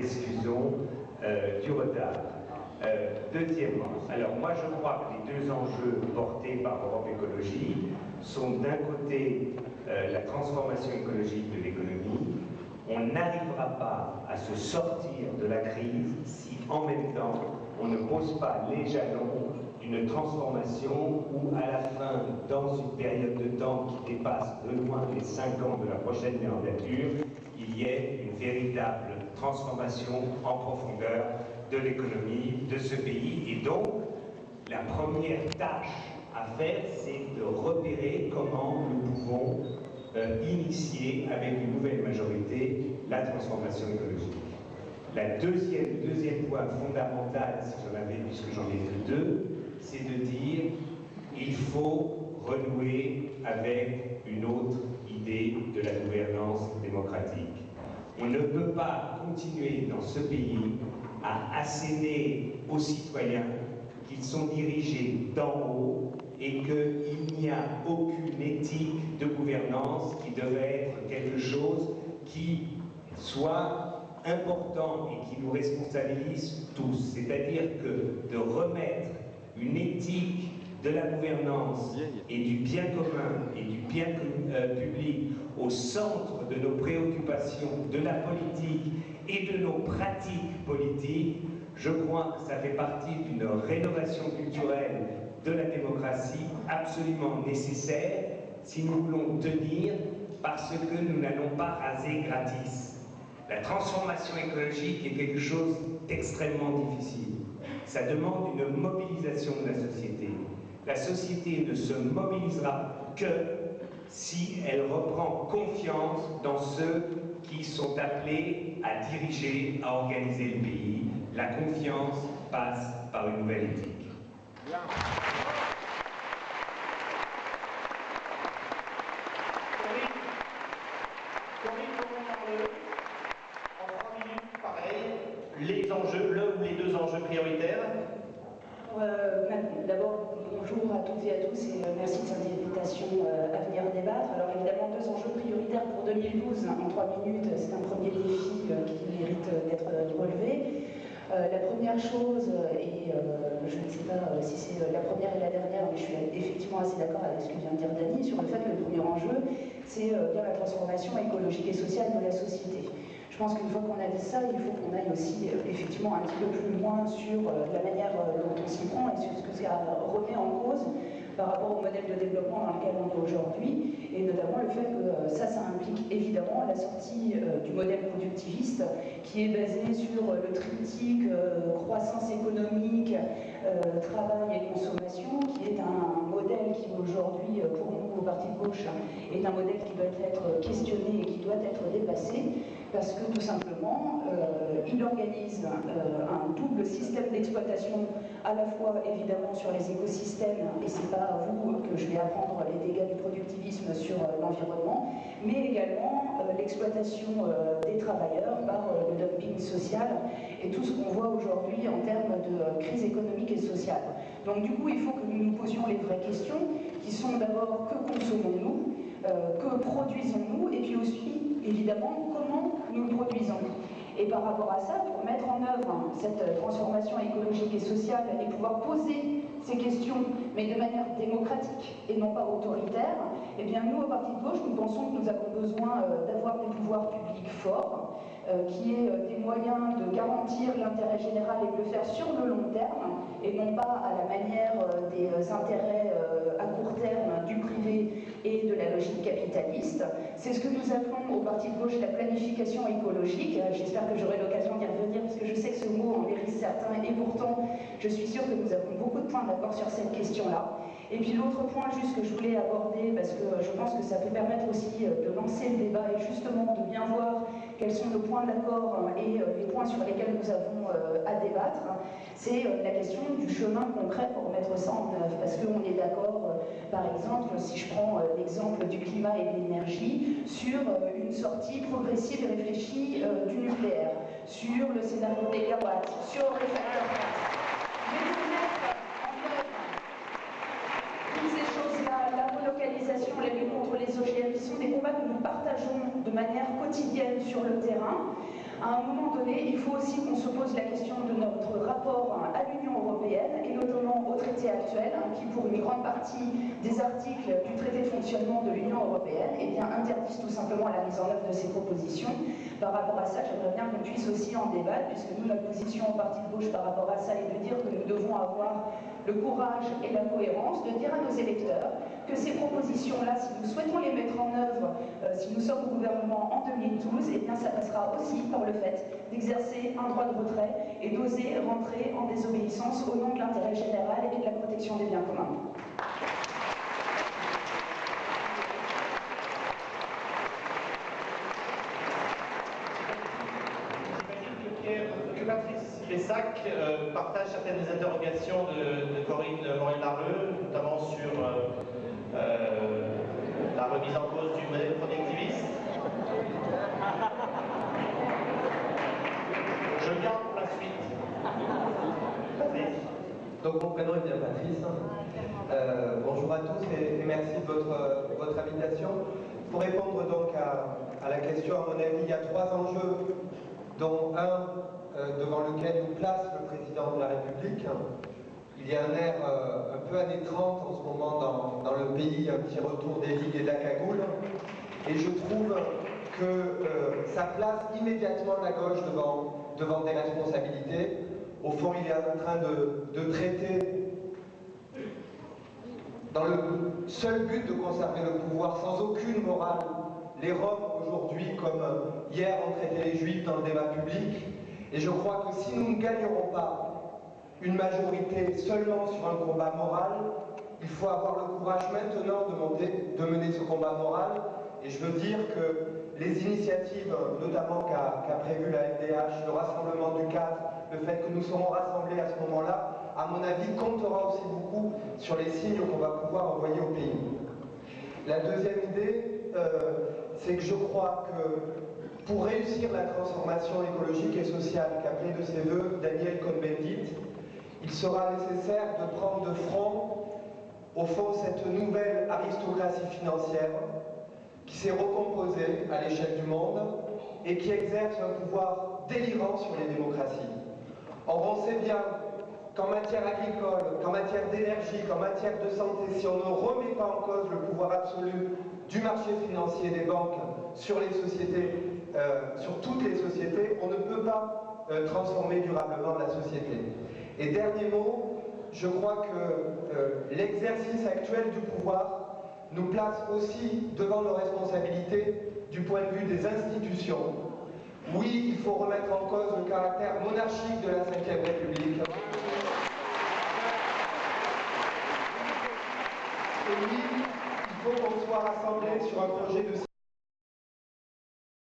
excusons du retard. Deuxièmement, alors moi je crois que les deux enjeux portés par Europe Écologie sont d'un côté la transformation écologique de l'économie. On n'arrivera pas à se sortir de la crise si en même temps on ne pose pas les jalons d'une transformation où à la fin, dans une période de temps qui dépasse de loin les 5 ans de la prochaine mandature, il y ait une véritable transformation en profondeur de l'économie de ce pays. Et donc, la première tâche à faire, c'est de repérer comment nous pouvons initier avec une nouvelle majorité la transformation écologique. Le deuxième point fondamental, si j'en avais, puisque j'en ai que deux, c'est de dire il faut renouer avec une autre idée de la gouvernance démocratique. On ne peut pas continuer dans ce pays à asséner aux citoyens qu'ils sont dirigés d'en haut et qu'il n'y a aucune éthique de gouvernance qui devrait être quelque chose qui soit important et qui nous responsabilise tous. C'est-à-dire que de remettre une éthique de la gouvernance et du bien commun et du bien public au centre de nos préoccupations, de la politique et de nos pratiques politiques, je crois que ça fait partie d'une rénovation culturelle de la démocratie absolument nécessaire si nous voulons tenir, parce que nous n'allons pas raser gratis. La transformation écologique est quelque chose d'extrêmement difficile. Ça demande une mobilisation de la société. La société ne se mobilisera que si elle reprend confiance dans ceux qui sont appelés à diriger, à organiser le pays. La confiance passe par une nouvelle éthique. Bien. Les enjeux, le ou les deux enjeux prioritaires. D'abord, bonjour à toutes et à tous et merci de cette invitation à venir débattre. Alors évidemment, deux enjeux prioritaires pour 2012 en 3 minutes, c'est un premier défi qui mérite d'être relevé. La première chose, et je ne sais pas si c'est la première et la dernière, mais je suis effectivement assez d'accord avec ce que vient de dire Dany sur le fait que le premier enjeu, c'est bien la transformation écologique et sociale de la société. Je pense qu'une fois qu'on a dit ça, il faut qu'on aille aussi effectivement un petit peu plus loin sur la manière dont on s'y prend et sur ce que ça remet en cause par rapport au modèle de développement dans lequel on est aujourd'hui, et notamment le fait que ça implique évidemment la sortie du modèle productiviste qui est basé sur le triptyque croissance économique, travail et consommation, qui est un modèle qui aujourd'hui, pour nous au Parti de gauche, est un modèle qui doit être questionné et qui doit être dépassé, parce que tout simplement, il organise un double système d'exploitation, à la fois évidemment sur les écosystèmes, et c'est pas à vous que je vais apprendre les dégâts du productivisme sur l'environnement, mais également l'exploitation des travailleurs par le dumping social et tout ce qu'on voit aujourd'hui en termes de crise économique et sociale. Donc du coup, il faut que nous nous posions les vraies questions, qui sont d'abord que consommons-nous, que produisons-nous, et puis aussi, évidemment, comment nous le produisons. Et par rapport à ça, pour mettre en œuvre cette transformation écologique et sociale et pouvoir poser ces questions, mais de manière démocratique et non pas autoritaire, eh bien nous, au Parti de gauche, nous pensons que nous avons besoin d'avoir des pouvoirs publics forts, qui aient des moyens de garantir l'intérêt général et de le faire sur le long terme, et non pas à la manière des intérêts à court terme du privé et de la logique capitaliste. C'est ce que nous appelons au Parti de gauche la planification écologique. J'espère que j'aurai l'occasion d'y revenir, parce que je sais que ce mot en hérisse certains, et pourtant je suis sûre que nous avons beaucoup de points d'accord sur cette question-là. Et puis l'autre point juste que je voulais aborder, parce que je pense que ça peut permettre aussi de lancer le débat et justement de bien voir quels sont nos points d'accord et les points sur lesquels nous avons à débattre, c'est la question du chemin concret pour mettre ça en œuvre. Parce qu'on est d'accord, par exemple, si je prends l'exemple du climat et de l'énergie, sur une sortie progressive et réfléchie du nucléaire, sur le scénario des gigawatts, sur le facteur 4. Mais de mettre en œuvre toutes ces choses-là, la relocalisation, la lutte contre les OGM, qui sont des combats que nous partageons de manière quotidienne sur le terrain, À un moment donné, il faut aussi qu'on se pose la question de notre rapport à l'Union européenne, et notamment au traité actuel, qui pour une grande partie des articles du traité de fonctionnement de l'Union européenne, eh bien, interdisent tout simplement la mise en œuvre de ces propositions. Par rapport à ça, j'aimerais bien qu'on puisse aussi en débattre, puisque nous, notre position au parti de gauche par rapport à ça est de dire que nous devons avoir le courage et la cohérence de dire à nos électeurs que ces propositions-là, si nous souhaitons les mettre en œuvre, si nous sommes au gouvernement en 2012, eh bien ça passera aussi par le fait d'exercer un droit de retrait et d'oser rentrer en désobéissance au nom de l'intérêt général et de la protection des biens communs. Que Patrice Pessac partage certaines des interrogations de Corinne Morin-Larleux, notamment sur la remise en cause du modèle productiviste. Je garde pour la suite. Patrice. Donc mon prénom est bien Patrice. Bonjour à tous et merci de votre invitation. Pour répondre donc à la question, à mon avis, il y a trois enjeux, dont un devant lequel nous place le président de la République. Il y a un air un peu années 30 en ce moment dans le pays, un petit retour des ligues et de la cagoule. Et je trouve que ça place immédiatement la gauche devant des responsabilités. Au fond, il est en train de traiter, dans le seul but de conserver le pouvoir, sans aucune morale, les Roms aujourd'hui, comme hier on traitait les Juifs dans le débat public. Et je crois que si nous ne gagnerons pas une majorité seulement sur un combat moral, il faut avoir le courage maintenant de mener ce combat moral. Et je veux dire que les initiatives, notamment qu'a prévu la FDH, le rassemblement du 4, le fait que nous serons rassemblés à ce moment-là, à mon avis, comptera aussi beaucoup sur les signes qu'on va pouvoir envoyer au pays. La deuxième idée, c'est que je crois que pour réussir la transformation écologique et sociale qu'appelait de ses voeux Daniel Cohn-Bendit, il sera nécessaire de prendre de front, au fond, cette nouvelle aristocratie financière qui s'est recomposée à l'échelle du monde et qui exerce un pouvoir délirant sur les démocraties. Or, on sait bien qu'en matière agricole, qu'en matière d'énergie, qu'en matière de santé, si on ne remet pas en cause le pouvoir absolu du marché financier des banques sur les sociétés, sur toutes les sociétés, on ne peut pas transformer durablement la société. Et dernier mot, je crois que l'exercice actuel du pouvoir nous place aussi devant nos responsabilités du point de vue des institutions. Oui, il faut remettre en cause le caractère monarchique de la Ve République. Et oui, il faut qu'on soit rassemblés sur un projet de